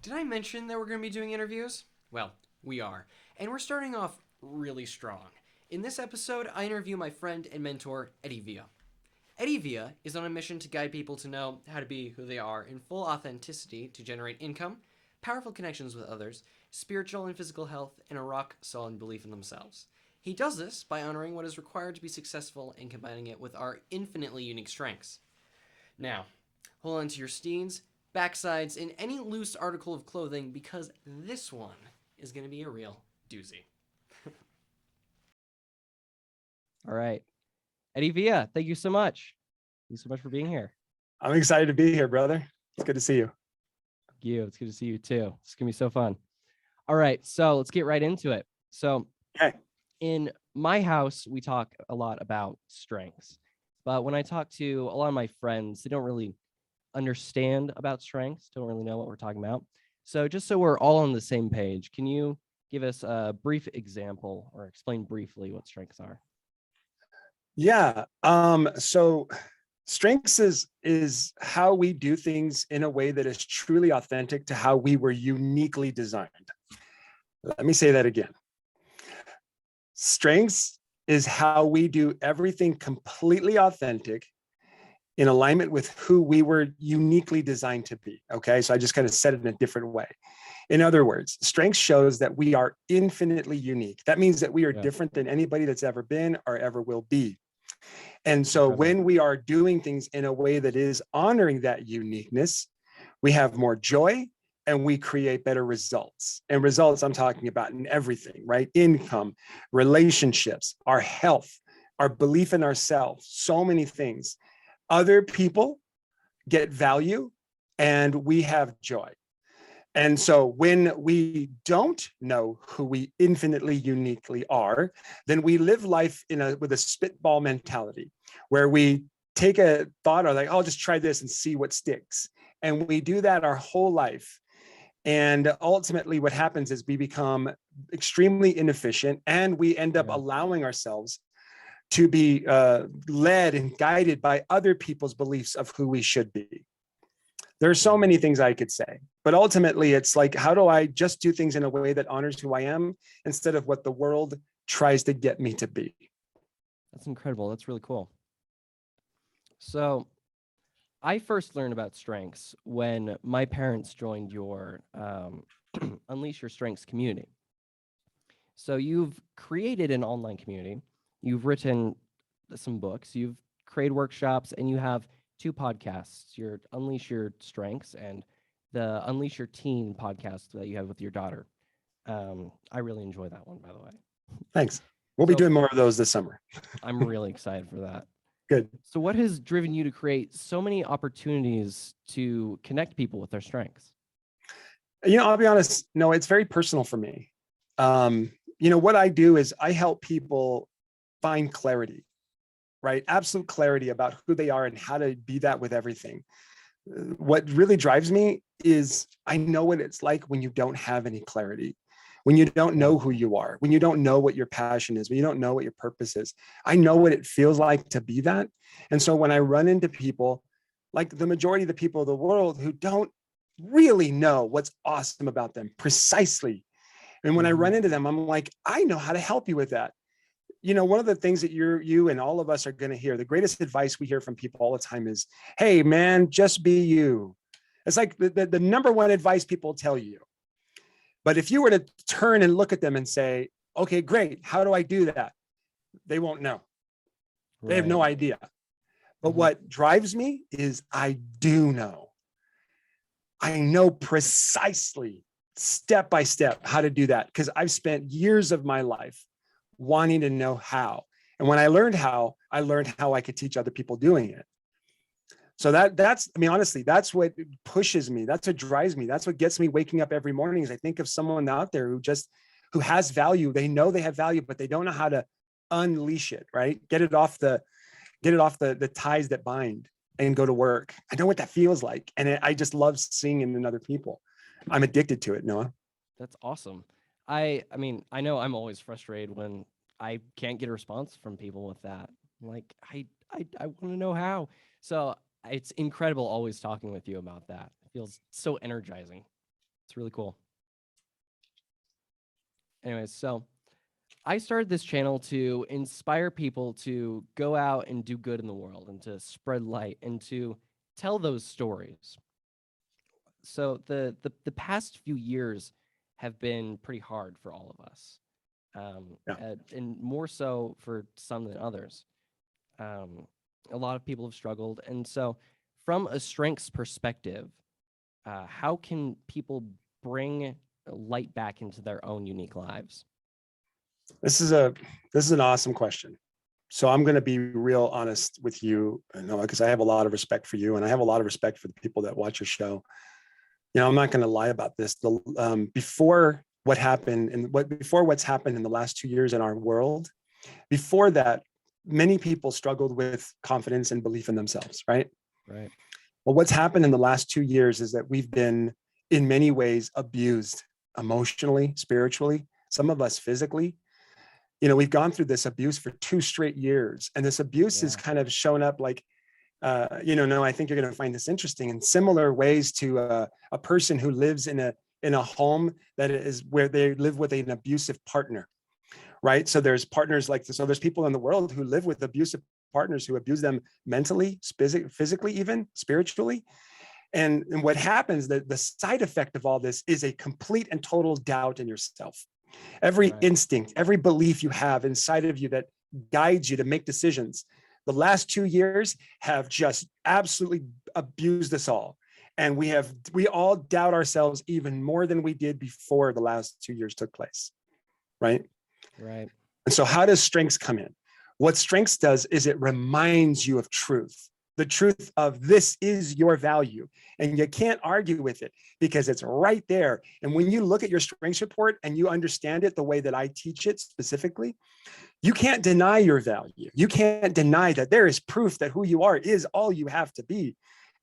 Did I mention that we're going to be doing interviews? Well, we are. And we're starting off really strong. In this episode, I interview my friend and mentor, Eddie Villa. Eddie Villa is on a mission to guide people to know how to be who they are in full authenticity to generate income, powerful connections with others, spiritual and physical health, and a rock-solid belief in themselves. He does this by honoring what is required to be successful and combining it with our infinitely unique strengths. Now, hold on to your steeds, backsides, and any loose article of clothing because this one is going to be a real doozy. All right. Eddie Villa, thank you so much. Thank you so much for being here. I'm excited to be here, brother. It's good to see you. It's good to see you too. It's going to be so fun. All right. So let's get right into it. So in my house, we talk a lot about strengths. But when I talk to a lot of my friends, they don't really understand about strengths, don't really know what we're talking about. So just so we're all on the same page, can you give us a brief example or explain briefly what strengths are? Yeah. So strengths is how we do things in a way that is truly authentic to how we were uniquely designed. Let me say that again. Strengths is how we do everything completely authentic in alignment with who we were uniquely designed to be. Okay. So I just kind of said it in a different way. In other words, strength shows that we are infinitely unique. That means that we are different than anybody that's ever been or ever will be. And so when we are doing things in a way that is honoring that uniqueness, we have more joy and we create better results. And results I'm talking about in everything, right? Income, relationships, our health, our belief in ourselves, so many things. Other people get value and we have joy. And so when we don't know who we infinitely uniquely are, then we live life with a spitball mentality where we take a thought or like, I'll just try this and see what sticks. And we do that our whole life. And ultimately what happens is we become extremely inefficient and we end up allowing ourselves to be led and guided by other people's beliefs of who we should be. There's so many things I could say, but ultimately it's like, how do I just do things in a way that honors who I am instead of what the world tries to get me to be? That's incredible. That's really cool. So I first learned about strengths when my parents joined your Unleash Your Strengths community. So you've created an online community. You've written some books. You've created workshops, and you have 2 podcasts, your Unleash Your Strengths and the Unleash Your Teen podcast that you have with your daughter. I really enjoy that one, by the way. Thanks. We'll be doing more of those this summer. I'm really excited for that. Good. So what has driven you to create so many opportunities to connect people with their strengths? I'll be honest, no, it's very personal for me. What I do is I help people find clarity, right? Absolute clarity about who they are and how to be that with everything. What really drives me is I know what it's like when you don't have any clarity, when you don't know who you are, when you don't know what your passion is, when you don't know what your purpose is. I know what it feels like to be that. And so when I run into people, like the majority of the people of the world who don't really know what's awesome about them precisely. And when I run into them, I'm like, I know how to help you with that. One of the things that you and all of us are going to hear, the greatest advice we hear from people all the time is, hey, man, just be you. It's like the number one advice people tell you. But if you were to turn and look at them and say, okay, great, how do I do that? They won't know. They have no idea. But what drives me is I do know. I know precisely, step by step, how to do that because I've spent years of my life wanting to know how. And when I learned how I could teach other people doing it. So honestly, that's what pushes me. That's what drives me. That's what gets me waking up every morning is I think of someone out there who has value. They know they have value, but they don't know how to unleash it, right? Get it off the ties that bind and go to work. I know what that feels like. And I just love seeing it in other people. I'm addicted to it, Noah. That's awesome. I mean, I know I'm always frustrated when I can't get a response from people with that. Like, I want to know how. So it's incredible always talking with you about that. It feels so energizing. It's really cool. Anyways, so I started this channel to inspire people to go out and do good in the world and to spread light and to tell those stories. So the past few years have been pretty hard for all of us, and more so for some than others. A lot of people have struggled, and so from a strengths perspective, how can people bring light back into their own unique lives? This is an awesome question. So I'm going to be real honest with you, because I have a lot of respect for you, and I have a lot of respect for the people that watch your show. I'm not going to lie about this. Before what's happened in the last 2 years in our world, before that, many people struggled with confidence and belief in themselves, right? Right. Well, what's happened in the last 2 years is that we've been, in many ways, abused emotionally, spiritually, some of us physically. We've gone through this abuse for 2 straight years, and this abuse has kind of shown up like, I think you're going to find this interesting, in similar ways to a person who lives in a home that is where they live with an abusive partner, right? So there's partners like this. So there's people in the world who live with abusive partners who abuse them mentally, physically, even spiritually. And what happens, the side effect of all this is a complete and total doubt in yourself. Every instinct, every belief you have inside of you that guides you to make decisions, the last 2 years have just absolutely abused us all. And we all doubt ourselves even more than we did before the last 2 years took place. Right. Right. And so how does strengths come in? What strengths does is it reminds you of truth, the truth of this is your value. And you can't argue with it because it's right there. And when you look at your strengths report and you understand it the way that I teach it specifically, you can't deny your value. You can't deny that there is proof that who you are is all you have to be.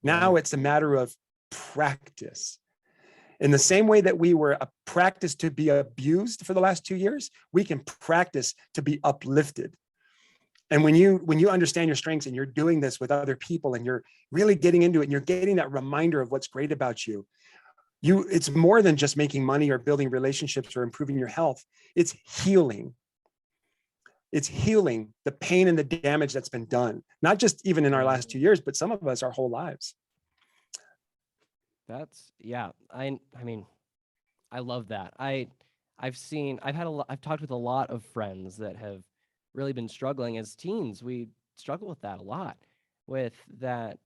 Now it's a matter of practice. In the same way that we were practiced to be abused for the last 2 years, we can practice to be uplifted. And when you understand your strengths and you're doing this with other people and you're really getting into it and you're getting that reminder of what's great about you, it's more than just making money or building relationships or improving your health. It's healing. It's healing the pain and the damage that's been done, not just even in our last 2 years, but some of us our whole lives. I mean, I love that. I've talked with a lot of friends that have really been struggling as teens. We struggle with that a lot, with that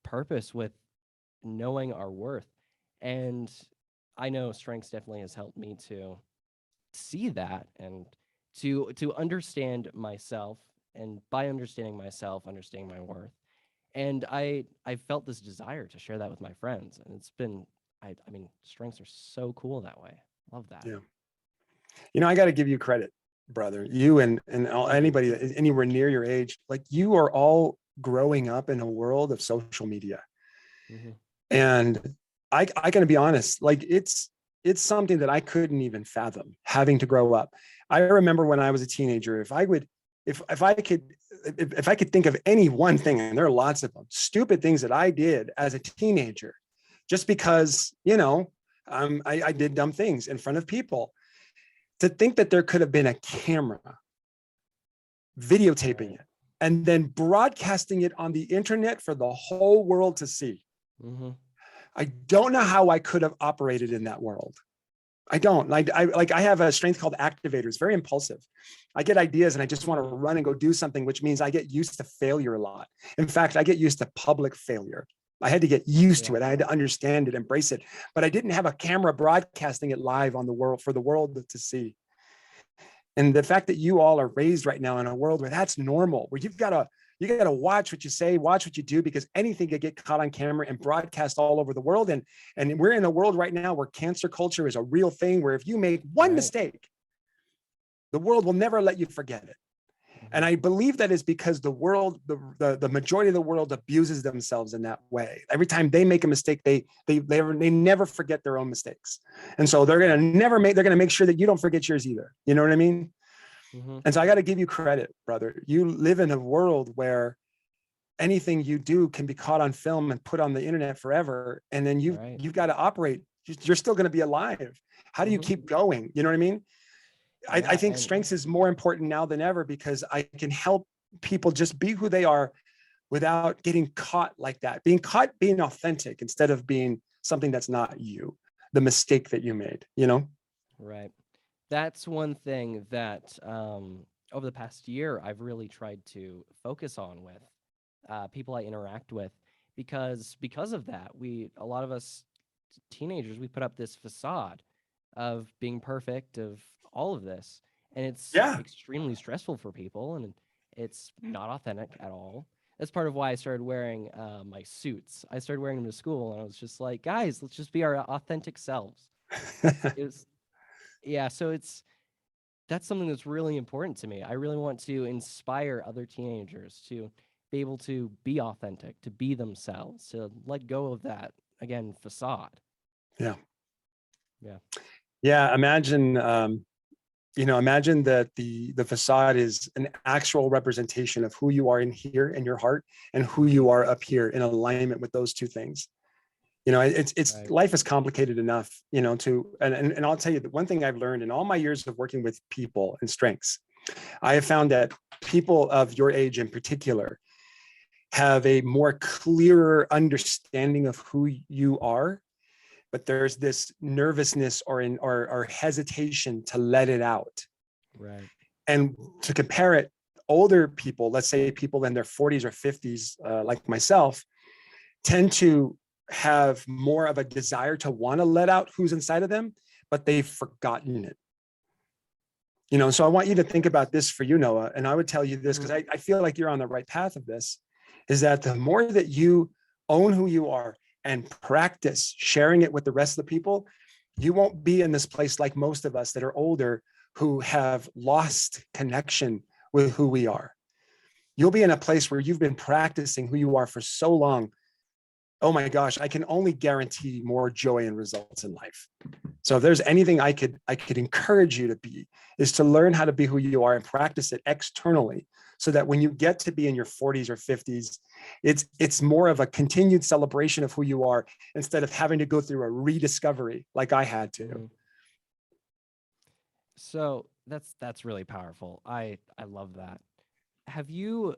purpose, with knowing our worth. And I know strengths definitely has helped me to see that and to understand myself, and by understanding myself, understanding my worth. And I felt this desire to share that with my friends, and it's been I mean, strengths are so cool that way. Love that. Yeah. I got to give you credit, brother. You and anybody that is anywhere near your age, like you are all growing up in a world of social media. Mm-hmm. And I got to be honest, like it's something that I couldn't even fathom having to grow up. I remember when I was a teenager, if I could think of any one thing, and there are lots of them, stupid things that I did as a teenager, just because, I did dumb things in front of people, to think that there could have been a camera videotaping it and then broadcasting it on the internet for the whole world to see. Mm-hmm. I don't know how I could have operated in that world. I don't. I have a strength called activators, very impulsive. I get ideas and I just want to run and go do something, which means I get used to failure a lot. In fact, I get used to public failure. I had to get used to it. I had to understand it, embrace it, but I didn't have a camera broadcasting it live on the world for the world to see. And the fact that you all are raised right now in a world where that's normal, where you got to watch what you say, watch what you do, because anything could get caught on camera and broadcast all over the world. And we're in a world right now where cancel culture is a real thing, where if you make one mistake, the world will never let you forget it. And I believe that is because the world, the majority of the world abuses themselves in that way. Every time they make a mistake, they never forget their own mistakes. And so they're going to make sure that you don't forget yours either. You know what I mean? Mm-hmm. And so I got to give you credit, brother. You live in a world where anything you do can be caught on film and put on the internet forever. And then Right. you've got to operate. You're still going to be alive. How do you keep going? You know what I mean? I Yeah, think and strengths is more important now than ever because I can help people just be who they are without getting caught like that, being caught being authentic instead of being something that's not you, the mistake that you made, you know? right. That's one thing that over the past year I've really tried to focus on with people I interact with because of that a lot of us teenagers, we put up this facade of being perfect, of all of this, and it's Yeah. extremely stressful for people, and it's not authentic at all. That's part of why I started wearing my suits. I started wearing them to school, and I was just like, guys, let's just be our authentic selves. It was, yeah. So that's something that's really important to me. I really want to inspire other teenagers to be able to be authentic, to be themselves, to let go of that, again, facade. Yeah. Yeah. Yeah. Imagine, imagine that the facade is an actual representation of who you are in here in your heart and who you are up here in alignment with those two things. It's Right. life is complicated enough, and I'll tell you that one thing I've learned in all my years of working with people and strengths, I have found that people of your age in particular have a more clearer understanding of who you are, but there's this nervousness or hesitation to let it out. Right. And to compare it, older people, let's say people in their 40s or 50s, like myself, tend to have more of a desire to want to let out who's inside of them, but they've forgotten it. So I want you to think about this for you, Noah, and I would tell you this because I feel like you're on the right path of this, is that the more that you own who you are and practice sharing it with the rest of the people, you won't be in this place like most of us that are older who have lost connection with who we are. You'll be in a place where you've been practicing who you are for so long. Oh my gosh, I can only guarantee more joy and results in life. So if there's anything I could encourage you to be, is to learn how to be who you are and practice it externally, so that when you get to be in your 40s or 50s, it's more of a continued celebration of who you are instead of having to go through a rediscovery like I had to. So that's really powerful. I love that. Have you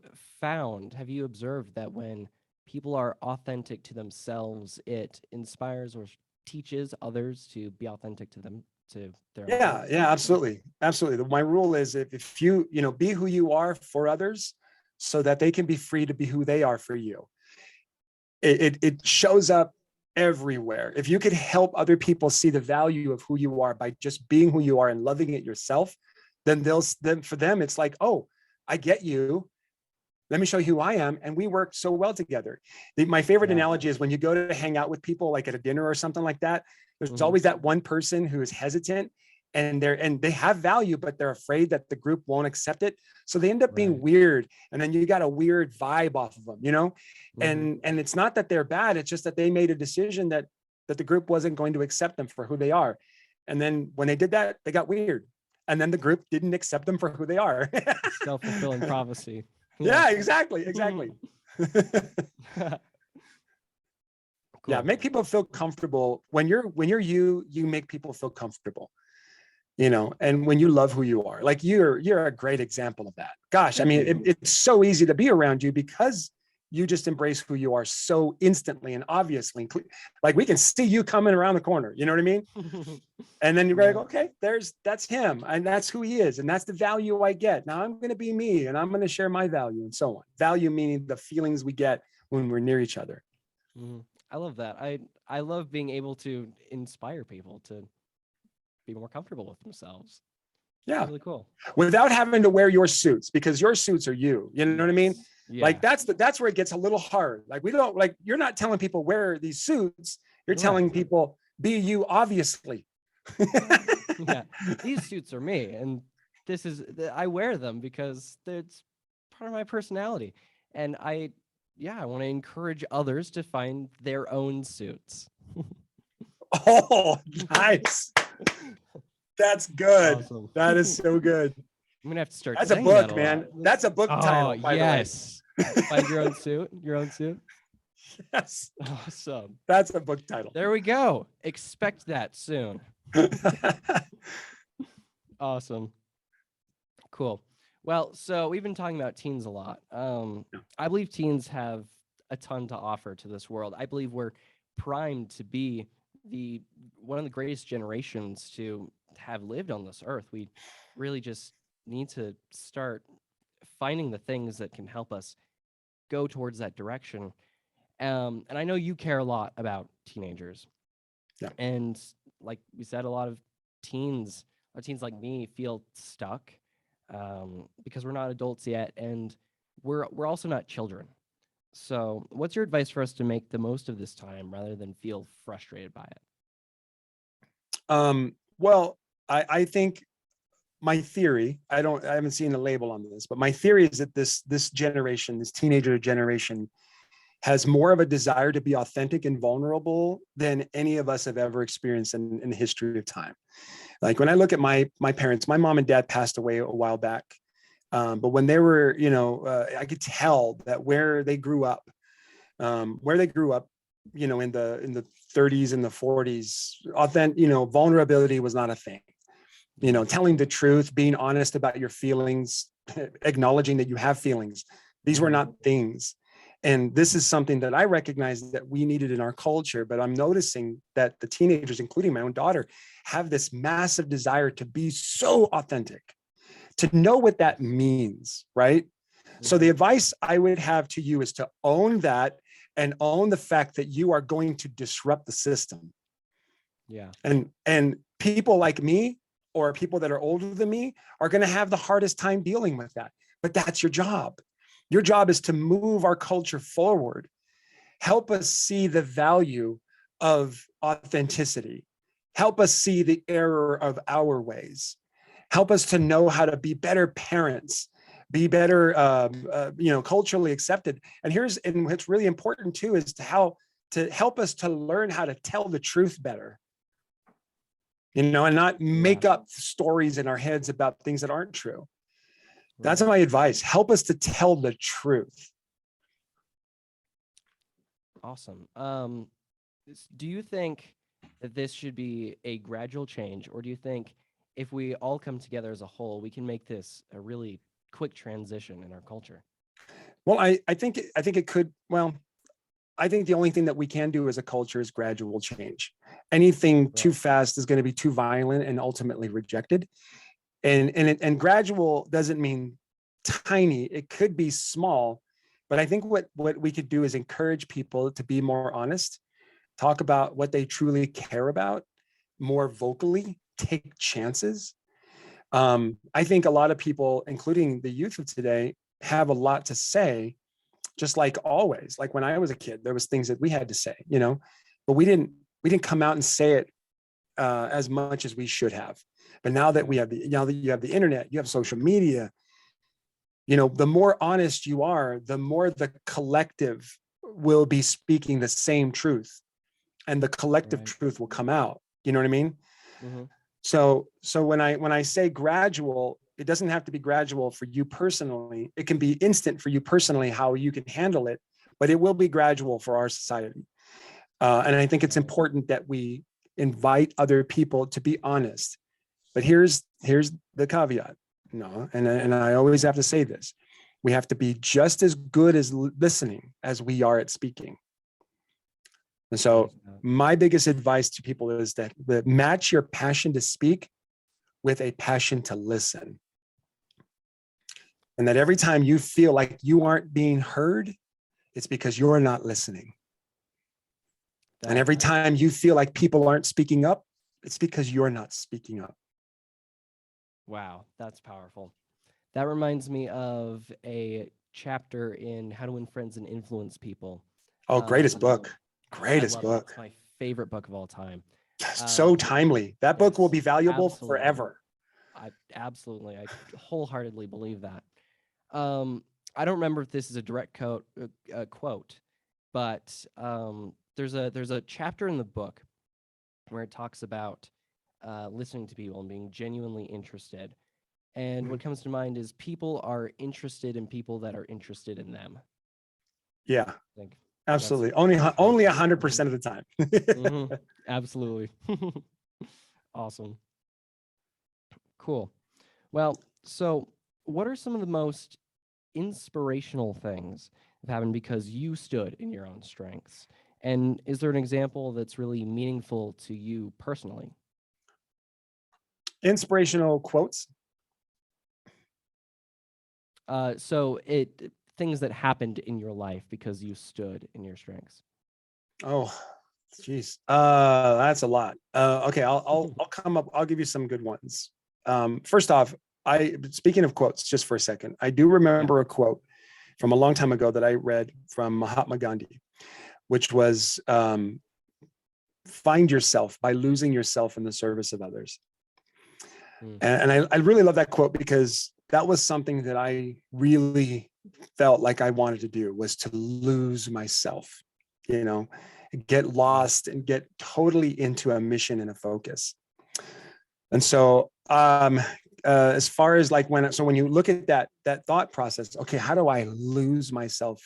observed that when people are authentic to themselves, it inspires or teaches others to be authentic to them, to their own selves? Yeah, absolutely. My rule is if you, be who you are for others so that they can be free to be who they are for you. It shows up everywhere. If you could help other people see the value of who you are by just being who you are and loving it yourself, then for them, it's like, oh, I get you. Let me show you who I am. And we work so well together. My favorite analogy is when you go to hang out with people, like at a dinner or something like that, there's always that one person who is hesitant and they have value, but they're afraid that the group won't accept it. So they end up being weird. And then you got a weird vibe off of them, and it's not that they're bad. It's just that they made a decision that the group wasn't going to accept them for who they are. And then when they did that, they got weird. And then the group didn't accept them for who they are. Self-fulfilling prophecy. Yeah, exactly. Cool. Yeah, make people feel comfortable. When you're you make people feel comfortable. And when you love who you are, like you're a great example of that. Gosh, I mean, it's so easy to be around you because you just embrace who you are so instantly and obviously. Like we can see you coming around the corner. You know what I mean? And then you're like, okay, that's him, and that's who he is, and that's the value I get. Now I'm going to be me, and I'm going to share my value, and so on. Value meaning the feelings we get when we're near each other. I love that. I love being able to inspire people to be more comfortable with themselves. Yeah, really cool. Without having to wear your suits, because your suits are you. You know what I mean? Yeah. Like that's where it gets a little hard. Like you're not telling people wear these suits. You're telling people be you, obviously. Yeah, these suits are me, and I wear them because it's part of my personality, and I want to encourage others to find their own suits. Oh, nice. That's good. Awesome. That is so good. I'm gonna have to start. That's a book, man. That's a book title. By the way. Find your own suit. Your own suit. Yes, Awesome. that's a book title. There we go. Expect that soon. Awesome. Cool. Well, so we've been talking about teens a lot. I believe teens have a ton to offer to this world. I believe we're primed to be the one of the greatest generations to have lived on this earth. We really just need to start finding the things that can help us go towards that direction. And I know you care a lot about teenagers. Yeah. And like we said, a lot of teens like me feel stuck because we're not adults yet, and we're also not children. So, what's your advice for us to make the most of this time rather than feel frustrated by it? Well, I think my theory, I haven't seen a label on this, but my theory is that this generation, this teenager generation, has more of a desire to be authentic and vulnerable than any of us have ever experienced in the history of time. Like when I look at my parents, my mom and dad passed away a while back. But when they were, I could tell that where they grew up, in the 30s and the 40s, vulnerability was not a thing. Telling the truth, being honest about your feelings, acknowledging that you have feelings. These were not things. And this is something that I recognize that we needed in our culture, but I'm noticing that the teenagers, including my own daughter, have this massive desire to be so authentic, to know what that means, right? So the advice I would have to you is to own that and own the fact that you are going to disrupt the system. Yeah. And people like me or people that are older than me are going to have the hardest time dealing with that. But that's your job. Your job is to move our culture forward. Help us see the value of authenticity. Help us see the error of our ways. Help us to know how to be better parents, be better, culturally accepted. And what's really important too is to help us to learn how to tell the truth better. And not make up stories in our heads about things that aren't true. That's my advice. Help us to tell the truth. Awesome. Do you think that this should be a gradual change, or do you think if we all come together as a whole, we can make this a really quick transition in our culture? Well, I think it could. Well, I think the only thing that we can do as a culture is gradual change. Anything too fast is going to be too violent and ultimately rejected. And gradual doesn't mean tiny. It could be small, but I think what we could do is encourage people to be more honest, talk about what they truly care about more vocally, take chances. I think a lot of people, including the youth of today, have a lot to say, just like always. Like when I was a kid, there was things that we had to say, but we didn't come out and say it as much as we should have. But now that you have the internet, you have social media, the more honest you are, the more the collective will be speaking the same truth, and the collective truth will come out. You know what I mean? Mm-hmm. So when I say gradual, it doesn't have to be gradual for you personally. It can be instant for you personally, how you can handle it, but it will be gradual for our society. And I think it's important that we invite other people to be honest. But here's the caveat. No, and I always have to say this. We have to be just as good as listening as we are at speaking. And so my biggest advice to people is that match your passion to speak with a passion to listen. And that every time you feel like you aren't being heard, it's because you're not listening. And every time you feel like people aren't speaking up, it's because you're not speaking up. Wow, that's powerful. That reminds me of a chapter in How to Win Friends and Influence People. Oh, greatest book. Greatest book. It's my favorite book of all time. So timely. That book will be valuable forever. I wholeheartedly believe that. I don't remember if this is a direct quote, but there's a chapter in the book where it talks about listening to people and being genuinely interested. And what comes to mind is people are interested in people that are interested in them. Yeah, I think absolutely. that's Only really cool. 100% of the time. Mhm. Absolutely. Awesome. Cool. Well, so what are some of the most inspirational things that happened because you stood in your own strengths? And is there an example that's really meaningful to you personally? Inspirational quotes. So it things that happened in your life because you stood in your strengths. Oh, geez. That's a lot. Okay, I'll come up. I'll give you some good ones. First off, speaking of quotes, just for a second, I do remember a quote from a long time ago that I read from Mahatma Gandhi, which was find yourself by losing yourself in the service of others. And I really love that quote because that was something that I really felt like I wanted to do, was to lose myself, get lost and get totally into a mission and a focus. And so as far as like when you look at that thought process, okay, how do I lose myself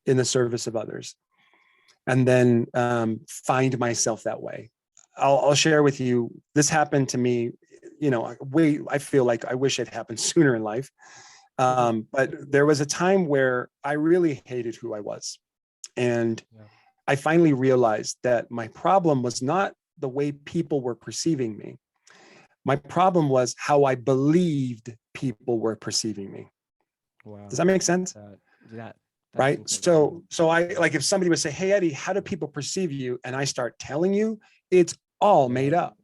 in the service of others? And then find myself that way. I'll share with you, this happened to me, I feel like I wish it happened sooner in life. But there was a time where I really hated who I was. And I finally realized that my problem was not the way people were perceiving me. My problem was how I believed people were perceiving me. Wow. Does that make sense? Right. So I, like, if somebody would say, hey, Eddie, how do people perceive you? And I start telling you, it's all made up.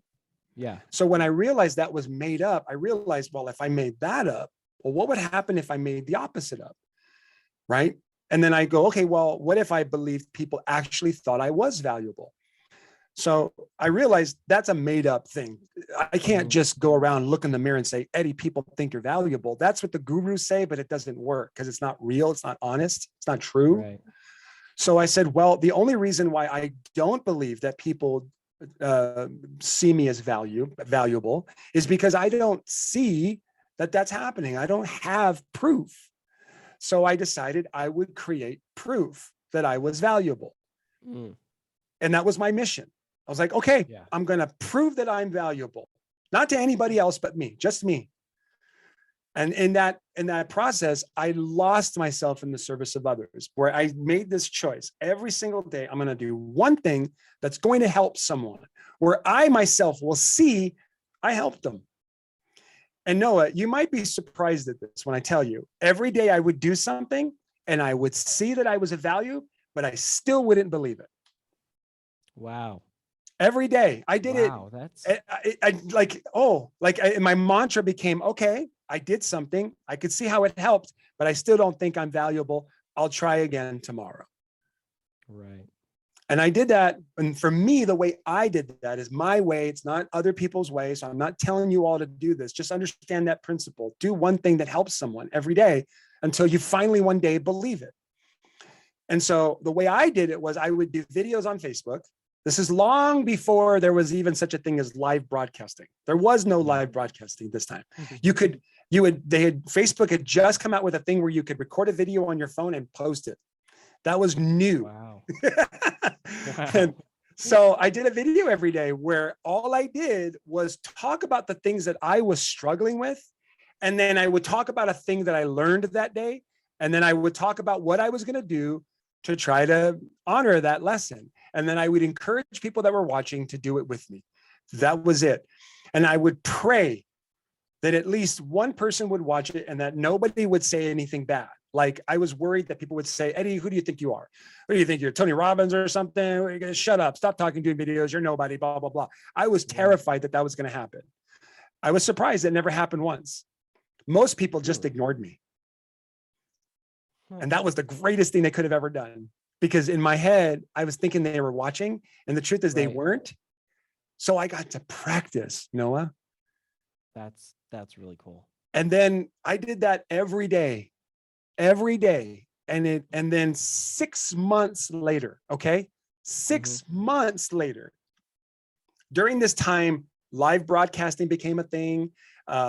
Yeah. So when I realized that was made up, I realized, well, if I made that up, well, what would happen if I made the opposite up? Right. And then I go, okay, well, what if I believed people actually thought I was valuable? So I realized that's a made up thing. I can't just go around, look in the mirror and say, Eddie, people think you're valuable. That's what the gurus say, but it doesn't work because it's not real. It's not honest. It's not true. Right. So I said, well, the only reason why I don't believe that people see me as valuable is because I don't see that that's happening. I don't have proof. So I decided I would create proof that I was valuable. And that was my mission. I was like, okay, I'm going to prove that I'm valuable, not to anybody else but me, just me. And in that process, I lost myself in the service of others, where I made this choice every single day. I'm going to do one thing that's going to help someone, where I myself will see I helped them. And Noah, you might be surprised at this when I tell you, every day I would do something and I would see that I was of value, but I still wouldn't believe it. Wow. Every day I did it. My mantra became, okay, I did something. I could see how it helped, but I still don't think I'm valuable. I'll try again tomorrow. Right. And I did that. And for me, the way I did that is my way. It's not other people's way. So I'm not telling you all to do this. Just understand that principle. Do one thing that helps someone every day until you finally one day believe it. And so the way I did it was I would do videos on Facebook. This is long before there was even such a thing as live broadcasting. There was no live broadcasting this time. Facebook had just come out with a thing where you could record a video on your phone and post it. That was new. Wow. And so I did a video every day where all I did was talk about the things that I was struggling with. And then I would talk about a thing that I learned that day. And then I would talk about what I was going to do to try to honor that lesson. And then I would encourage people that were watching to do it with me. That was it. And I would pray that at least one person would watch it and that nobody would say anything bad. Like, I was worried that people would say, Eddie, who do you think you are? Who do you think you're, Tony Robbins or something? Shut up, stop talking, doing videos. You're nobody, blah, blah, blah. I was terrified that was going to happen. I was surprised it never happened once. Most people just ignored me. And that was the greatest thing they could have ever done. Because in my head, I was thinking they were watching, and the truth is they weren't. So I got to practice, Noah. That's really cool. And then I did that every day. And then 6 months later, okay? 6 months later, during this time, live broadcasting became a thing.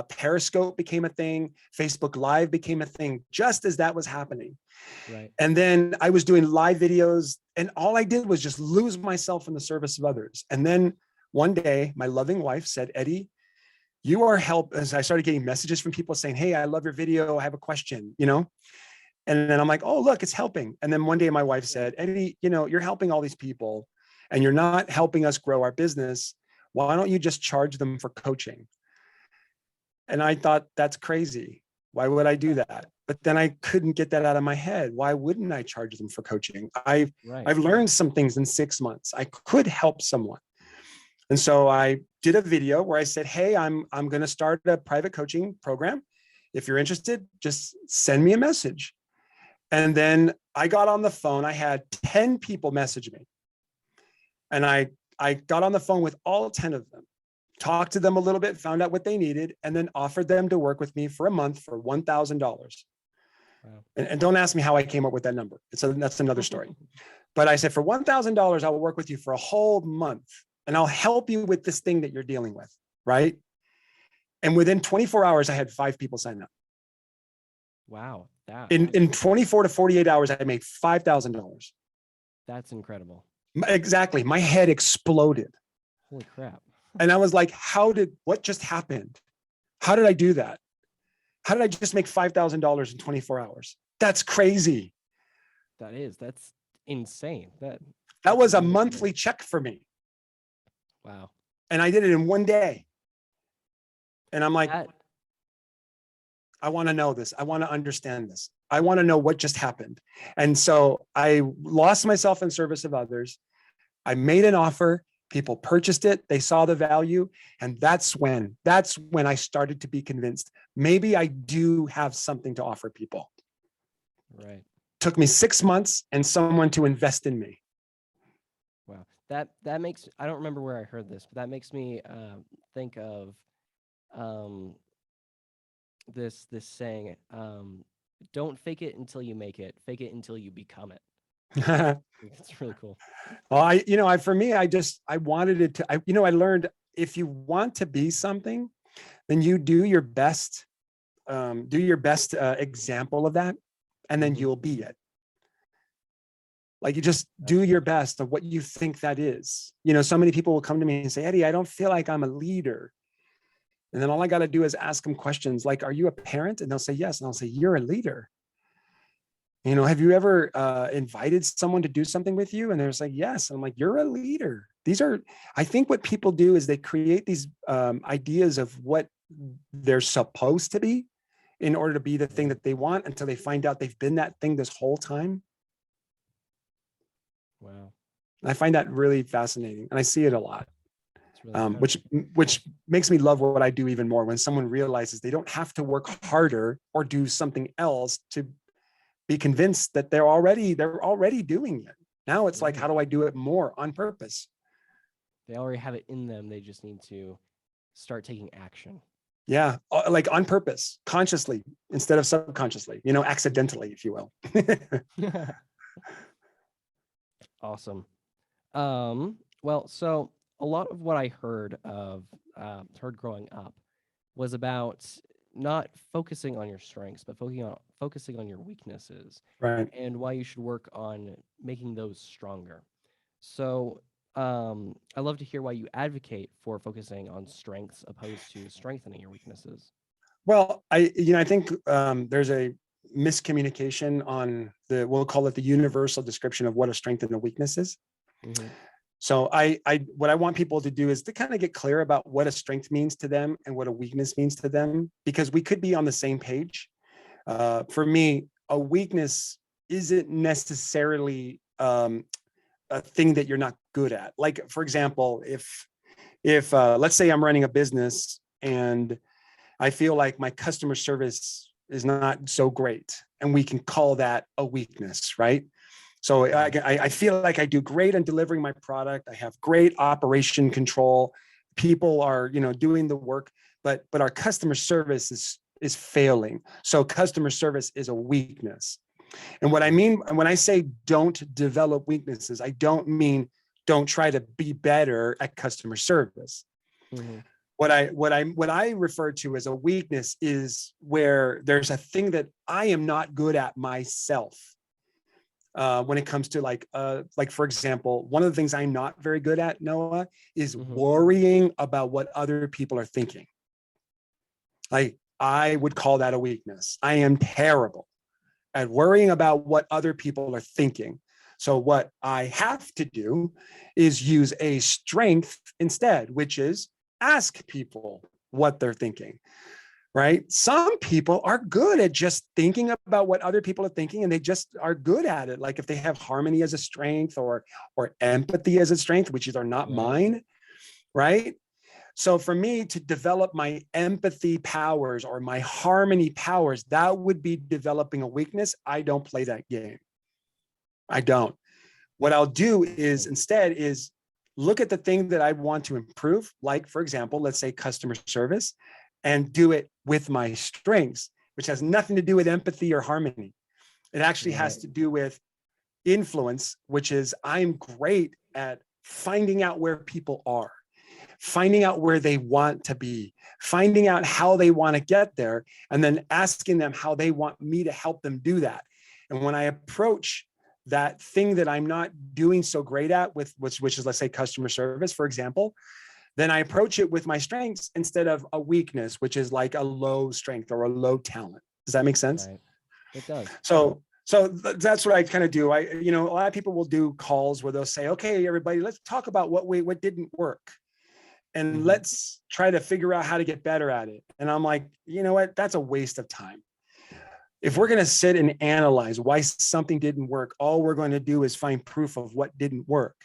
Periscope became a thing. Facebook Live became a thing just as that was happening. Right. And then I was doing live videos, and all I did was just lose myself in the service of others. And then one day, my loving wife said, Eddie, you are as I started getting messages from people saying, hey, I love your video. I have a question, And then I'm like, oh, look, it's helping. And then one day my wife said, Eddie, you're helping all these people and you're not helping us grow our business. Why don't you just charge them for coaching? And I thought, that's crazy. Why would I do that? But then I couldn't get that out of my head. Why wouldn't I charge them for coaching? I've learned some things in 6 months. I could help someone. And so I did a video where I said, hey, I'm going to start a private coaching program. If you're interested, just send me a message. And then I got on the phone. I had 10 people message me. And I got on the phone with all 10 of them, talked to them a little bit, found out what they needed, and then offered them to work with me for a month for $1,000. Wow. And don't ask me how I came up with that number. That's another story. But I said, for $1,000, I will work with you for a whole month. And I'll help you with this thing that you're dealing with, right? And within 24 hours, I had 5 people sign up. Wow. In 24 to 48 hours, I made $5,000. That's incredible. Exactly. My head exploded. Holy crap. And I was like, what just happened? How did I do that? How did I just make $5,000 in 24 hours? That's crazy. That's insane. That was a monthly check for me. Wow. And I did it in one day. And I'm like, I want to know this. I want to understand this. I want to know what just happened. And so I lost myself in service of others. I made an offer. People purchased it. They saw the value. And that's when I started to be convinced, maybe I do have something to offer people. Right. Took me 6 months and someone to invest in me. Wow. That makes, I don't remember where I heard this, but that makes me think of this saying, don't fake it until you make it, fake it until you become it. It's really cool. Well, for me, I wanted it to, I learned if you want to be something, then you do your best example of that, and then you'll be it. Like you just do your best of what you think that is. So many people will come to me and say, Eddie, I don't feel like I'm a leader. And then all I got to do is ask them questions like, are you a parent? And they'll say, yes. And I'll say, you're a leader. Have you ever invited someone to do something with you? And they're like, yes. And I'm like, you're a leader. I think what people do is they create these ideas of what they're supposed to be in order to be the thing that they want until they find out they've been that thing this whole time. Wow. I find that really fascinating. And I see it a lot. Really which makes me love what I do even more, when someone realizes they don't have to work harder or do something else to be convinced that they're already doing it. Now it's like, how do I do it more on purpose? They already have it in them. They just need to start taking action. Yeah, like on purpose, consciously instead of subconsciously, accidentally, if you will. Awesome. Well, so a lot of what I heard growing up was about not focusing on your strengths, but focusing on your weaknesses, right? And why you should work on making those stronger. So I love to hear why you advocate for focusing on strengths opposed to strengthening your weaknesses. Well, I think there's a miscommunication on we'll call it the universal description of what a strength and a weakness is. Mm-hmm. So what I want people to do is to kind of get clear about what a strength means to them and what a weakness means to them, because we could be on the same page. For me, a weakness isn't necessarily a thing that you're not good at. Like, for example, if let's say I'm running a business and I feel like my customer service is not so great, and we can call that a weakness, right? So I feel like I do great on delivering my product. I have great operation control. People are, doing the work, but our customer service is failing. So customer service is a weakness. And what I mean when I say don't develop weaknesses, I don't mean don't try to be better at customer service. Mm-hmm. What I refer to as a weakness is where there's a thing that I am not good at myself. When it comes to like for example, one of the things I'm not very good at, Noah, is worrying about what other people are thinking. I would call that a weakness. I am terrible at worrying about what other people are thinking. So what I have to do is use a strength instead, which is ask people what they're thinking. Right? Some people are good at just thinking about what other people are thinking, and they just are good at it. Like if they have harmony as a strength or empathy as a strength, which are not mine, right? So for me to develop my empathy powers or my harmony powers, that would be developing a weakness. I don't play that game. I don't. What I'll do is instead is look at the thing that I want to improve. Like, for example, let's say customer service, and do it with my strengths, which has nothing to do with empathy or harmony. It actually has to do with influence, which is I'm great at finding out where people are, finding out where they want to be, finding out how they want to get there, and then asking them how they want me to help them do that. And when I approach that thing that I'm not doing so great at with which is, let's say, customer service, for example, then I approach it with my strengths instead of a weakness, which is like a low strength or a low talent. Does that make sense? Right. It does. So that's what I kind of do. A lot of people will do calls where they'll say, okay, everybody, let's talk about what didn't work. And let's try to figure out how to get better at it. And I'm like, you know what? That's a waste of time. If we're going to sit and analyze why something didn't work, all we're going to do is find proof of what didn't work.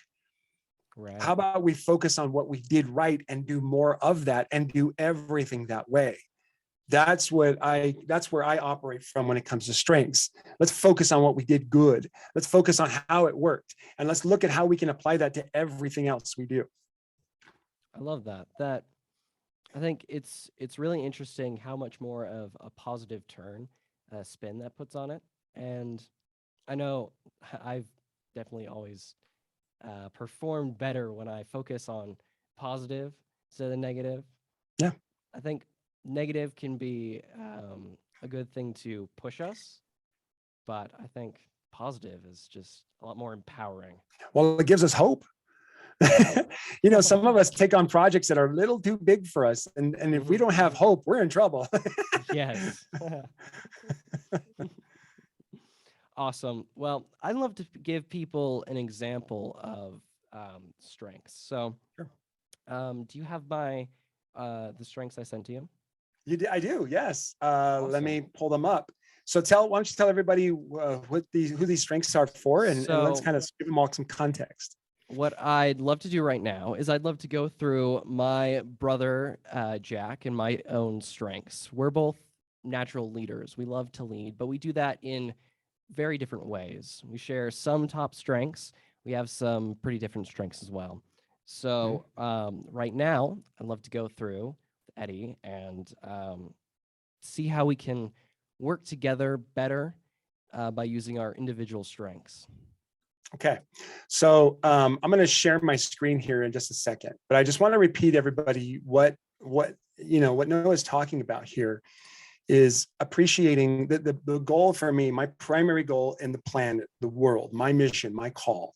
Right. How about we focus on what we did right and do more of that and do everything that way? That's where I operate from when it comes to strengths. Let's focus on what we did good. Let's focus on how it worked. And let's look at how we can apply that to everything else we do. I love that. I think it's really interesting how much more of a positive turn spin that puts on it. And I know I've definitely always performed better when I focus on positive instead of negative. Yeah. I think negative can be a good thing to push us, but I think positive is just a lot more empowering. Well, it gives us hope. Some of us take on projects that are a little too big for us. And if we don't have hope, we're in trouble. Yes. Awesome. Well, I'd love to give people an example of strengths. So, Sure. Do you have the strengths I sent to you? I do. Yes. Awesome. Let me pull them up. So why don't you tell everybody who these strengths are for, and let's kind of give them all some context. What I'd love to do right now is I'd love to go through my brother, Jack, and my own strengths. We're both natural leaders. We love to lead, but we do that in very different ways. We share some top strengths. We have some pretty different strengths as well. So right now, I'd love to go through Eddie and see how we can work together better by using our individual strengths. Okay, so I'm going to share my screen here in just a second, but I just want to repeat everybody what Noah is talking about here is appreciating the goal for me. My primary goal in the planet, the world, my mission, my call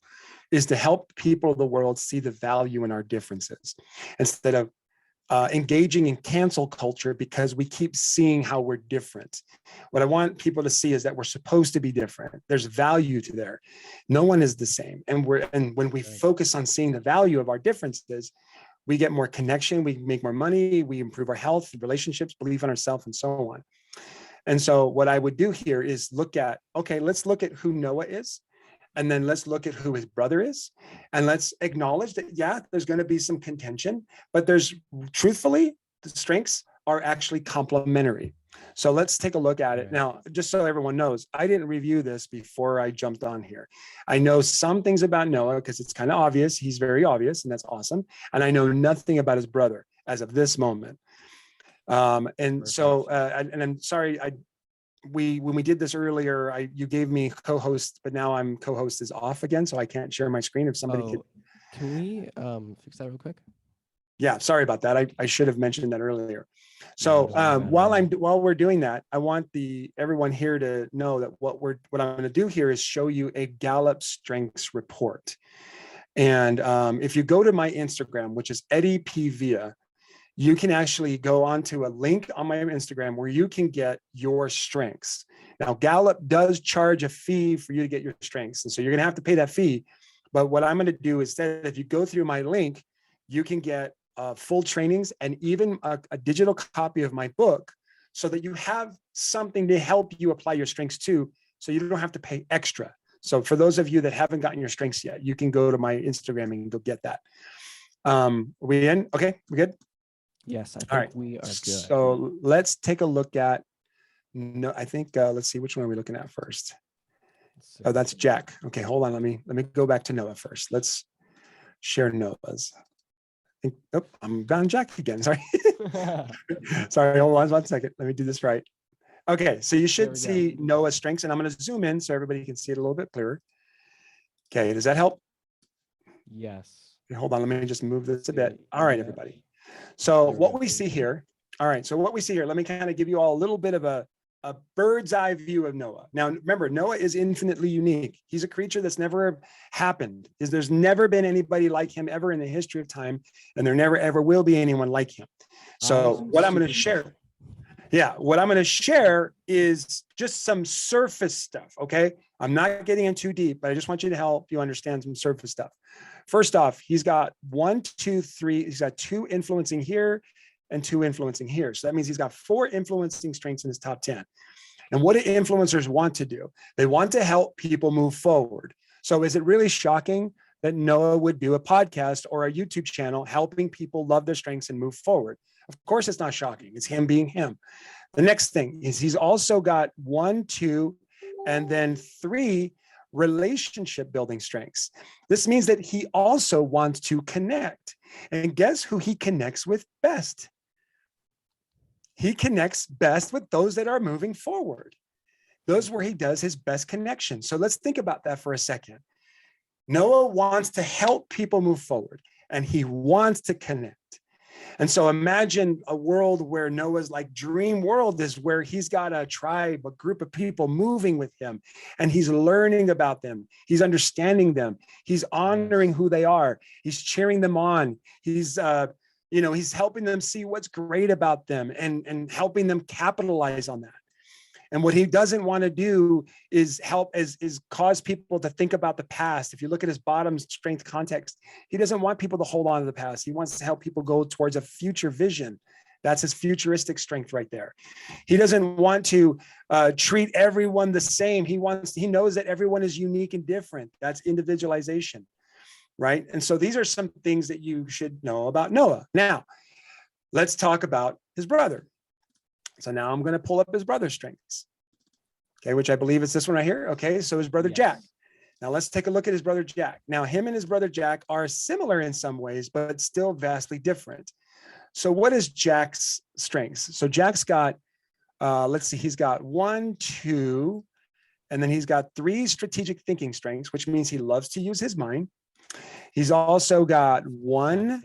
is to help people of the world see the value in our differences instead of engaging in cancel culture because we keep seeing how we're different. What I want people to see is that we're supposed to be different. There's value to there. No one is the same. And when we focus on seeing the value of our differences, we get more connection, we make more money, we improve our health, relationships, belief in ourselves, and so on. And so what I would do here is let's look at who Noah is. And then let's look at who his brother is. And let's acknowledge that, yeah, there's going to be some contention, but truthfully, the strengths are actually complementary. So let's take a look at it. Now, just so everyone knows, I didn't review this before I jumped on here. I know some things about Noah because it's kind of obvious. He's very obvious, and that's awesome. And I know nothing about his brother as of this moment. And I'm sorry, when we did this earlier, you gave me co-host, but now I'm co-host is off again, so I can't share my screen. If somebody could, can we fix that real quick? Yeah, sorry about that. I should have mentioned that earlier. So No, while we're doing that, I want everyone here to know that what I'm going to do here is show you a Gallup Strengths Report. And if you go to my Instagram, which is Eddie P. Villa, you can actually go onto a link on my Instagram where you can get your strengths. Now, Gallup does charge a fee for you to get your strengths. And so you're going to have to pay that fee. But what I'm going to do is that if you go through my link, you can get full trainings and even a digital copy of my book so that you have something to help you apply your strengths to, so you don't have to pay extra. So for those of you that haven't gotten your strengths yet, you can go to my Instagram and go get that. Are we in? Okay, we good? Yes, I think All right. we are good. So let's take a look at, no, I think, let's see, which one are we looking at first? Oh, that's Jack. Okay, hold on. Let me go back to Noah first. Let's share Noah's. Oh, I'm on Jack again. Sorry. Sorry, hold on 1 second. Let me do this right. Okay, so you should see Noah's strengths, and I'm going to zoom in so everybody can see it a little bit clearer. Okay, does that help? Yes. Hold on, let me just move this a bit. All right, everybody. So what we see here, all right, so what we see here, let me kind of give you all a little bit of a bird's eye view of Noah. Now, remember, Noah is infinitely unique. He's a creature that's never happened. There's never been anybody like him ever in the history of time, and there never, ever will be anyone like him. So what I'm going to share, what I'm going to share is just some surface stuff, okay? I'm not getting in too deep, but I just want you to help you understand some surface stuff. First off, he's got 1, 2, 3, he's got 2 influencing here and 2 influencing here. So that means he's got 4 influencing strengths in his top 10. And what do influencers want to do? They want to help people move forward. So is it really shocking that Noah would do a podcast or a YouTube channel helping people love their strengths and move forward? Of course, it's not shocking. It's him being him. The next thing is he's also got 1, 2, and then 3 relationship building strengths. This means that he also wants to connect. And guess who he connects with best? He connects best with those that are moving forward. Those where he does his best connection. So let's think about that for a second. Noah wants to help people move forward, and he wants to connect. And so imagine a world where Noah's like dream world is where he's got a tribe, a group of people moving with him, and he's learning about them. He's understanding them. He's honoring who they are. He's cheering them on. He's, he's helping them see what's great about them and helping them capitalize on that. And what he doesn't want to do is cause people to think about the past. If you look at his bottom strength context, he doesn't want people to hold on to the past. He wants to help people go towards a future vision. That's his futuristic strength right there. He doesn't want to treat everyone the same. He knows that everyone is unique and different. That's individualization, right? And so these are some things that you should know about Noah. Now, let's talk about his brother. So now I'm going to pull up his brother's strengths, okay, which I believe is this one right here. Okay, so his brother Jack. Now let's take a look at his brother Jack. Now him and his brother Jack are similar in some ways, but still vastly different. So what is Jack's strengths? So Jack's got, let's see, he's got 1, 2, and then he's got 3 strategic thinking strengths, which means he loves to use his mind. He's also got 1,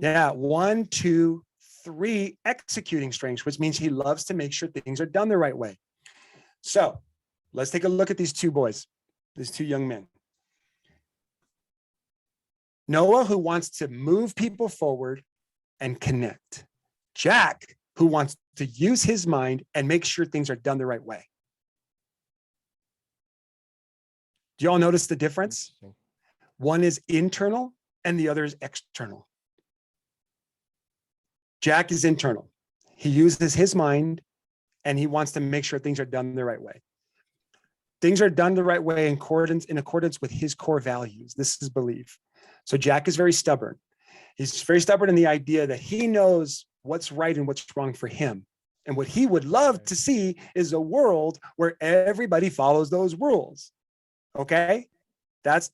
2, 3 executing strengths, which means he loves to make sure things are done the right way. So let's take a look at these 2 boys, these 2 young men. Noah, who wants to move people forward and connect. Jack, who wants to use his mind and make sure things are done the right way. Do you all notice the difference? One is internal and the other is external. Jack is internal. He uses his mind and he wants to make sure things are done the right way. Things are done the right way in accordance with his core values. This is belief. So Jack is very stubborn. He's very stubborn in the idea that he knows what's right and what's wrong for him. And what he would love to see is a world where everybody follows those rules. Okay? That's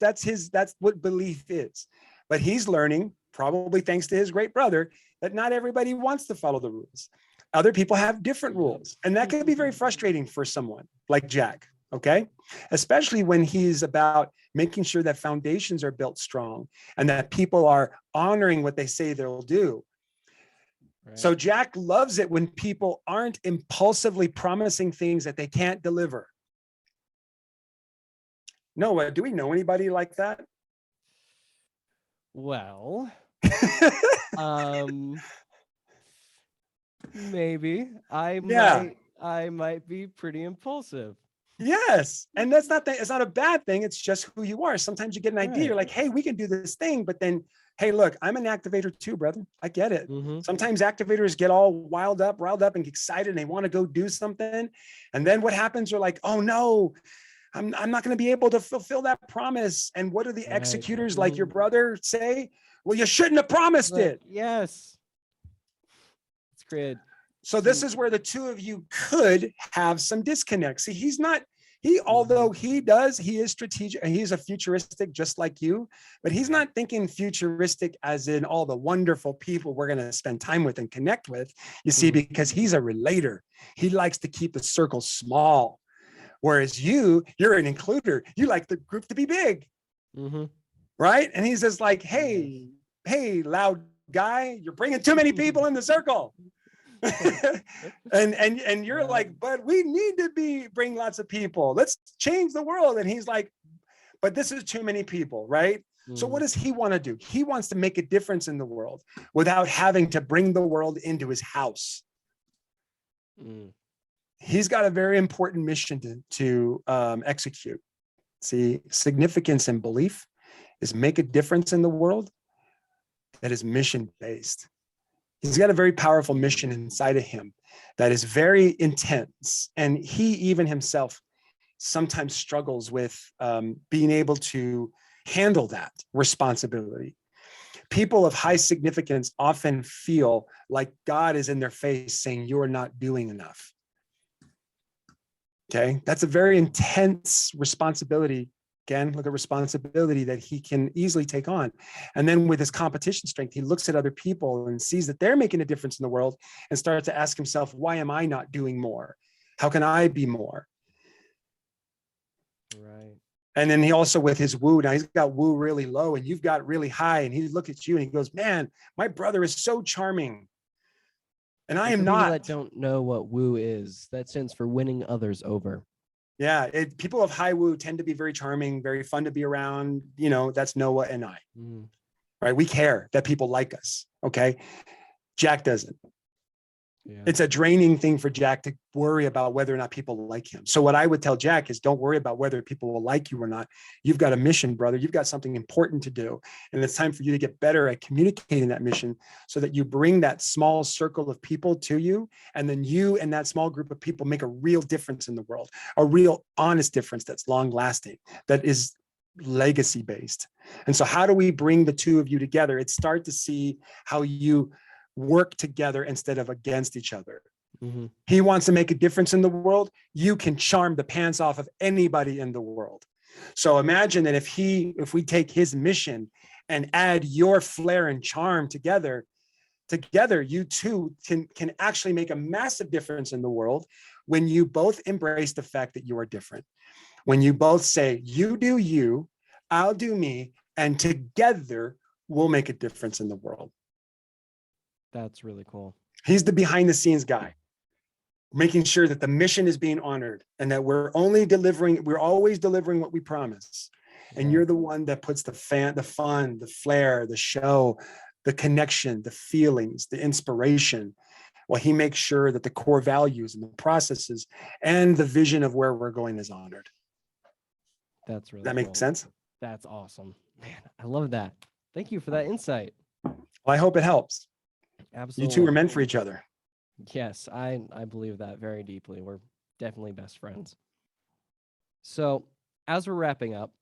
what belief is. But he's learning, probably thanks to his great brother, that not everybody wants to follow the rules. Other people have different rules. And that can be very frustrating for someone like Jack, Okay. Especially when he's about making sure that foundations are built strong and that people are honoring what they say they'll do. Right. So Jack loves it when people aren't impulsively promising things that they can't deliver. Noah, do we know anybody like that? Well, maybe Yeah. I might be pretty impulsive. Yes. And that's not it's not a bad thing. It's just who you are. Sometimes you get an idea. You're Right. like, hey, we can do this thing. But then, hey, look, I'm an activator too, brother. I get it. Mm-hmm. Sometimes activators get all riled up and excited and they want to go do something. And then what happens? You're like, oh no, I'm not going to be able to fulfill that promise. And what do the Right. executors like your brother say? Well, you shouldn't have promised it. Yes. It's great. So this is where the two of you could have some disconnect. See, although he is strategic, he's a futuristic just like you, but he's not thinking futuristic as in all the wonderful people we're going to spend time with and connect with, you see, because he's a relator. He likes to keep the circle small. Whereas you're an includer. You like the group to be big, right? And he's just like, hey, loud guy, you're bringing too many people in the circle. and you're like, but we need to bring lots of people. Let's change the world. And he's like, but this is too many people, right? So what does he want to do? He wants to make a difference in the world without having to bring the world into his house. He's got a very important mission to execute. See, significance and belief is make a difference in the world that is mission-based. He's got a very powerful mission inside of him that is very intense. And he even himself sometimes struggles with being able to handle that responsibility. People of high significance often feel like God is in their face saying, you're not doing enough. Okay, that's a very intense responsibility. Again, look at responsibility that he can easily take on. And then with his competition strength, he looks at other people and sees that they're making a difference in the world and starts to ask himself, why am I not doing more? How can I be more? Right. And then he also with his woo, now he's got woo really low and you've got really high. And he looks at you and he goes, man, my brother is so charming. And I am not. People that don't know what woo is, that stands for winning others over. Yeah, people of high woo tend to be very charming, very fun to be around. You know, that's Noah and I, right? We care that people like us, okay? Jack doesn't. Yeah. It's a draining thing for Jack to worry about whether or not people like him. So what I would tell Jack is don't worry about whether people will like you or not. You've got a mission, brother. You've got something important to do. And it's time for you to get better at communicating that mission so that you bring that small circle of people to you. And then you and that small group of people make a real difference in the world, a real honest difference that's long lasting, that is legacy based. And so how do we bring the two of you together? It's start to see how you work together instead of against each other. He wants to make a difference in the world. You can charm the pants off of anybody in the world. So imagine that if we take his mission and add your flair and charm together, you two can actually make a massive difference in the world when you both embrace the fact that you are different. When you both say, you do you, I'll do me, and together we'll make a difference in the world. That's really cool. He's the behind the scenes guy, making sure that the mission is being honored and that we're always delivering what we promise. And you're the one that puts the fun, the flair, the show, the connection, the feelings, the inspiration, while he makes sure that the core values and the processes and the vision of where we're going is honored. That's really That makes sense? That's awesome. Man, I love that. Thank you for that insight. Well, I hope it helps. Absolutely. You two are meant for each other. Yes, I believe that very deeply. We're definitely best friends. So as we're wrapping up,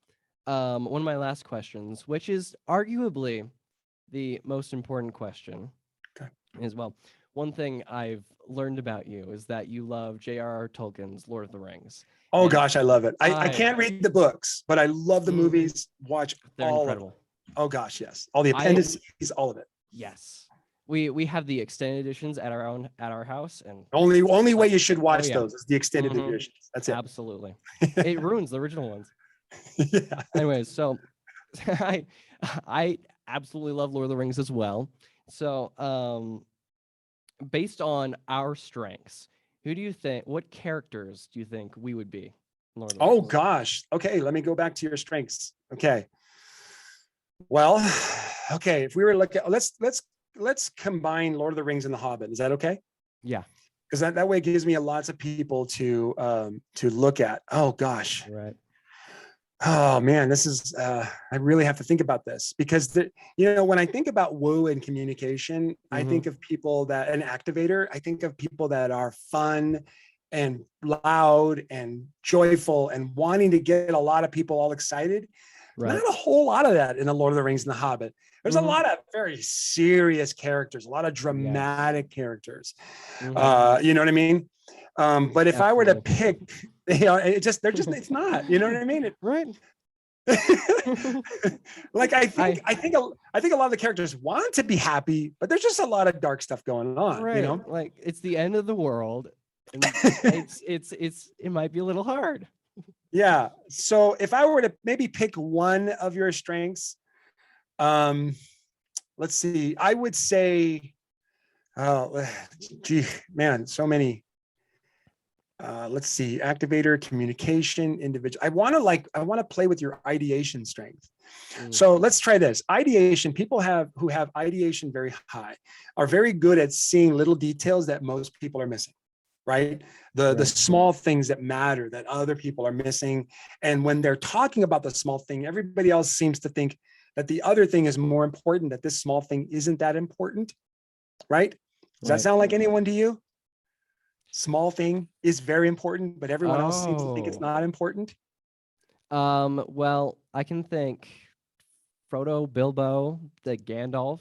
one of my last questions, which is arguably the most important question, is, well, one thing I've learned about you is that you love J.R.R. Tolkien's Lord of the Rings. Oh, gosh, I love it. I can't read the books, but I love the movies. Watch they're all incredible. of them. Oh, gosh, yes. All the appendices, all of it. Yes. we have the extended editions at our house, and Only way you should watch yeah. those is the extended Mhm. editions. That's it. Absolutely. It ruins the original ones. Yeah. Anyways, so I absolutely love Lord of the Rings as well. So based on our strengths, what characters do you think we would be in Lord of the Oh Rings? gosh. Okay, let me go back to your strengths. Okay. Well, okay. If we were looking, let's combine Lord of the Rings and The Hobbit. Is that okay? Yeah. Because that way it gives me lots of people to look at. Oh gosh. Right. Oh man, this is I really have to think about this because when I think about woo and communication, I think of people that an activator, I think of people that are fun and loud and joyful and wanting to get a lot of people all excited. Right. Not a whole lot of that in The Lord of the Rings and The Hobbit. There's a lot of very serious characters, a lot of dramatic characters. You know what I mean? But if I were to pick, it's not, you know what I mean? Right. Like I think a lot of the characters want to be happy, but there's just a lot of dark stuff going on, right. you know? Like it's the end of the world, and it might be a little hard. Yeah. So if I were to maybe pick one of your strengths, let's see, I would say, oh, gee, man, so many. Let's see, activator, communication, individual. I want to play with your ideation strength. So let's try this. Ideation, people who have ideation very high are very good at seeing little details that most people are missing, right? The small things that matter that other people are missing. And when they're talking about the small thing, everybody else seems to think that the other thing is more important, that this small thing isn't that important, right? Does that sound like anyone to you? Small thing is very important, but everyone else seems to think it's not important. Well, I can think Frodo, Bilbo, the Gandalf.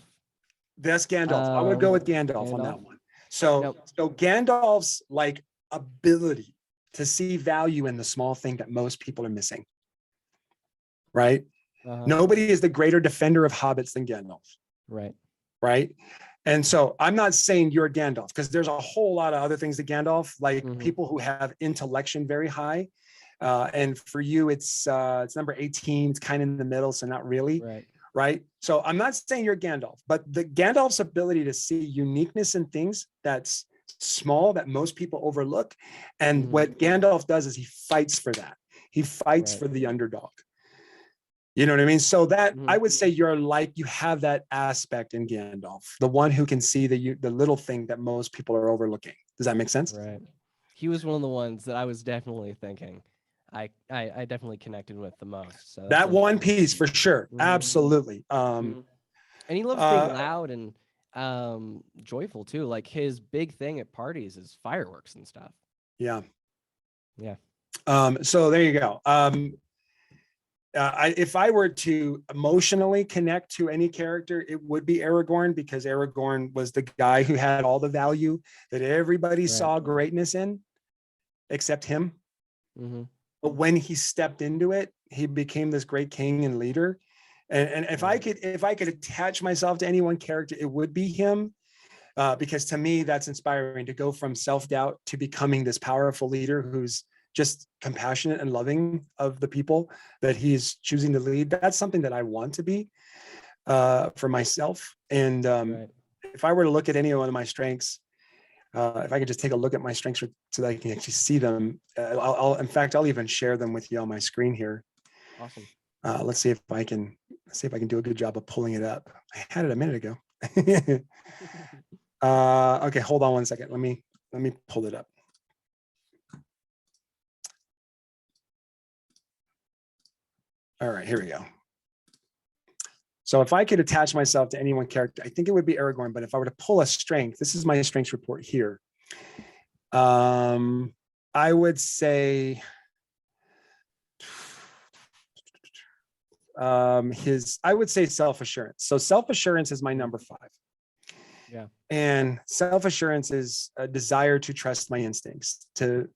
That's Gandalf. I would go with Gandalf on that one. So Gandalf's like ability to see value in the small thing that most people are missing, right? Nobody is the greater defender of hobbits than Gandalf. Right. And so I'm not saying you're Gandalf, because there's a whole lot of other things to Gandalf, like people who have intellection very high. And for you, it's number 18. It's kind of in the middle, so not really. Right. So I'm not saying you're Gandalf, but the Gandalf's ability to see uniqueness in things that's small that most people overlook. And what Gandalf does is he fights for that. He fights for the underdog. You know what I mean? So that I would say you have that aspect in Gandalf, the one who can see the little thing that most people are overlooking. Does that make sense? Right. He was one of the ones that I was definitely thinking. I definitely connected with the most. So that one piece for sure. Absolutely. And he loves being loud and joyful too. Like his big thing at parties is fireworks and stuff. Yeah. Yeah. So there you go. If I were to emotionally connect to any character, it would be Aragorn, because Aragorn was the guy who had all the value that everybody saw greatness in, except him. But when he stepped into it, he became this great king and leader. And if I could attach myself to any one character, it would be him, because to me, that's inspiring to go from self-doubt to becoming this powerful leader who's just compassionate and loving of the people that he's choosing to lead. That's something that I want to be for myself. And if I were to look at any one of my strengths, if I could just take a look at my strengths so that I can actually see them, I'll even share them with you on my screen here. Awesome. Let's see if I can do a good job of pulling it up. I had it a minute ago. Okay, hold on one second. Let me pull it up. All right, here we go. So if I could attach myself to any one character, I think it would be Aragorn. But if I were to pull a strength, this is my strengths report here. I would say self-assurance. So self-assurance is my number 5. Yeah. And self-assurance is a desire to trust my instincts, to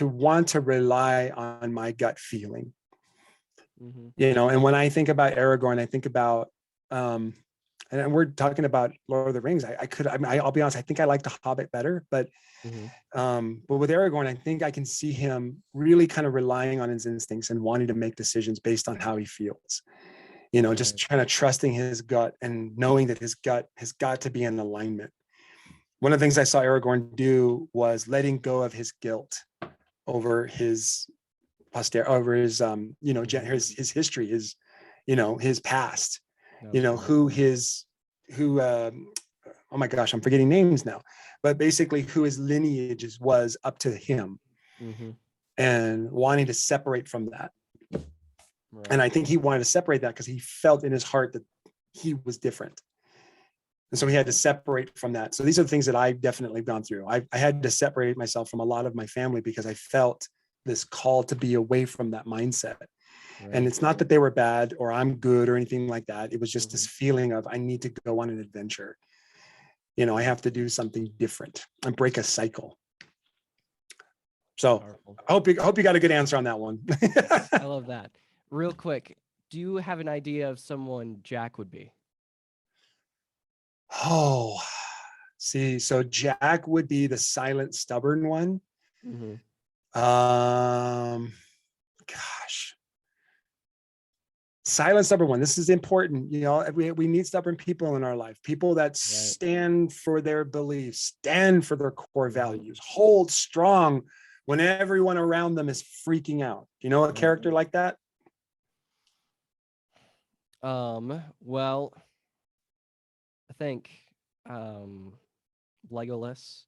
want to rely on my gut feeling. You know, and when I think about Aragorn, I think about and we're talking about Lord of the Rings. I'll be honest, I think I like The Hobbit better, but with Aragorn, I think I can see him really kind of relying on his instincts and wanting to make decisions based on how he feels. Just kind of trusting his gut and knowing that his gut has got to be in alignment. One of the things I saw Aragorn do was letting go of his guilt over his over his his history, his past, oh my gosh, I'm forgetting names now, but basically who his lineage was up to him, and wanting to separate from that. Right. And I think he wanted to separate that because he felt in his heart that he was different. And so he had to separate from that. So these are the things that I've definitely gone through. I had to separate myself from a lot of my family because I felt this call to be away from that mindset. Right. And it's not that they were bad or I'm good or anything like that. It was just this feeling of I need to go on an adventure. I have to do something different and break a cycle. So powerful. I hope you got a good answer on that one. I love that. Real quick, do you have an idea of someone Jack would be? Oh, see, so Jack would be the silent, stubborn one. Gosh, silent, stubborn one. This is important. We need stubborn people in our life. People that stand for their beliefs, stand for their core values, hold strong when everyone around them is freaking out. A character like that? Well, I think Legolas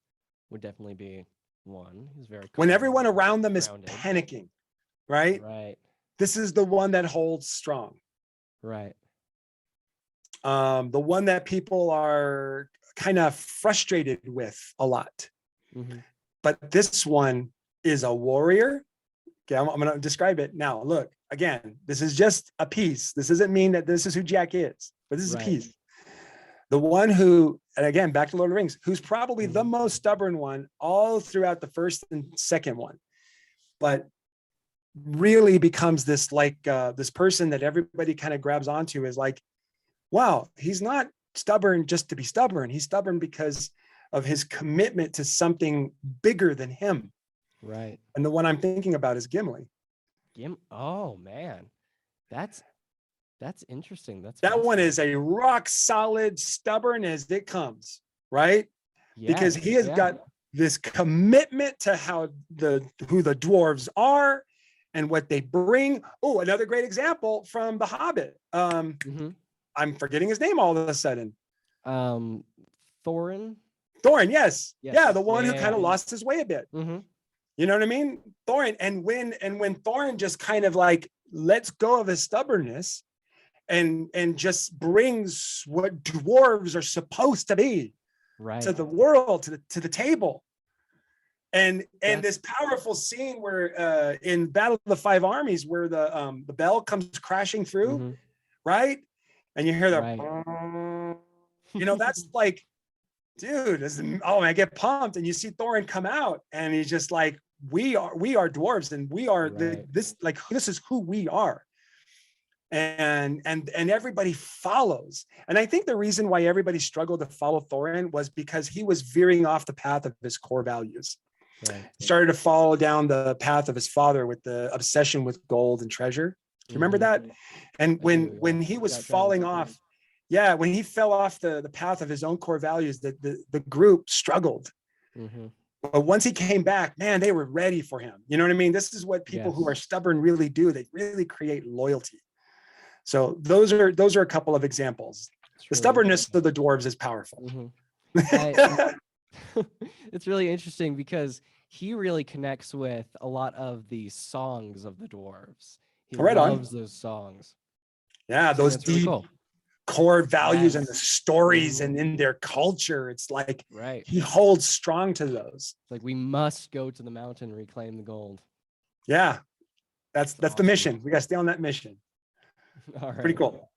would definitely be one. He's very when everyone around them is panicking, right? Right. This is the one that holds strong. Right. The one that people are kind of frustrated with a lot. But this one is a warrior. Okay, I'm going to describe it now. Look, again, this is just a piece. This doesn't mean that this is who Jack is, but this is a piece. The one who, and again, back to Lord of the Rings, who's probably the most stubborn one all throughout the first and second one, but really becomes this this person that everybody kind of grabs onto is like, wow, he's not stubborn just to be stubborn. He's stubborn because of his commitment to something bigger than him. Right. And the one I'm thinking about is Gimli. Oh man, that's interesting. That one is a rock solid, stubborn as it comes, right? Yes, because he has got this commitment to who the dwarves are and what they bring. Oh, another great example from The Hobbit. I'm forgetting his name all of a sudden. Thorin. Thorin, yes. Yeah, the one who kind of lost his way a bit. You know what I mean? Thorin. And when Thorin just kind of like lets go of his stubbornness and just brings what dwarves are supposed to be to the world, to the table. And this powerful scene where in Battle of the Five Armies, where the bell comes crashing through, right? And you hear that, that's like, dude, I get pumped. And you see Thorin come out and he's just like, we are dwarves and we are this is who we are. And everybody follows. And I think the reason why everybody struggled to follow Thorin was because he was veering off the path of his core values. Right. He started to follow down the path of his father with the obsession with gold and treasure. Do you remember that? And when he was falling off, when he fell off the path of his own core values, the group struggled. But once he came back, man, they were ready for him. You know what I mean? This is what people who are stubborn really do. They really create loyalty. So those are a couple of examples. The stubbornness of the dwarves is powerful. It's really interesting because he really connects with a lot of the songs of the dwarves. He loves those songs. Yeah, those deep core values and the stories and in their culture. It's like he holds strong to those. It's like we must go to the mountain and reclaim the gold. Yeah, that's awesome. The mission. We got to stay on that mission. All right. Pretty cool.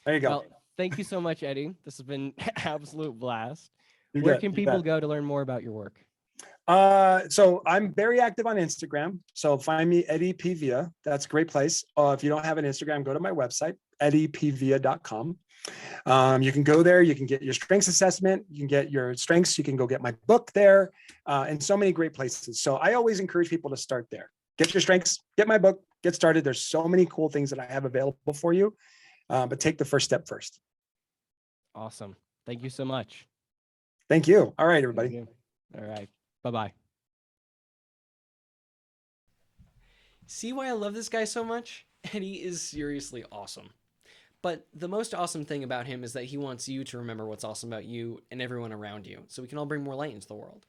There you go. Well, thank you so much, Eddie. This has been an absolute blast. Where can people go to learn more about your work? So I'm very active on Instagram. So find me, Eddie P. Villa. That's a great place. If you don't have an Instagram, go to my website, eddiepvilla.com. You can go there, you can get your strengths assessment, you can get your strengths, you can go get my book there, and so many great places. So I always encourage people to start there. Get your strengths, get my book, get started. There's so many cool things that I have available for you, but take the first step first. Awesome. Thank you so much. Thank you. All right, Thank everybody. you. All right. Bye-bye. See why I love this guy so much? Eddie is seriously awesome. But the most awesome thing about him is that he wants you to remember what's awesome about you and everyone around you, so we can all bring more light into the world.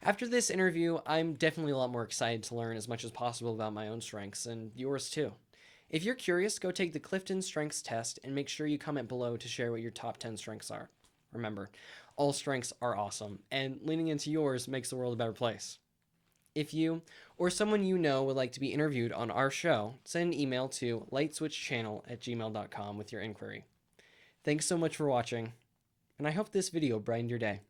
After this interview, I'm definitely a lot more excited to learn as much as possible about my own strengths, and yours too. If you're curious, go take the Clifton Strengths test and make sure you comment below to share what your top 10 strengths are. Remember, all strengths are awesome, and leaning into yours makes the world a better place. If you or someone you know would like to be interviewed on our show, send an email to lightswitchchannel@gmail.com with your inquiry. Thanks so much for watching, and I hope this video brightened your day.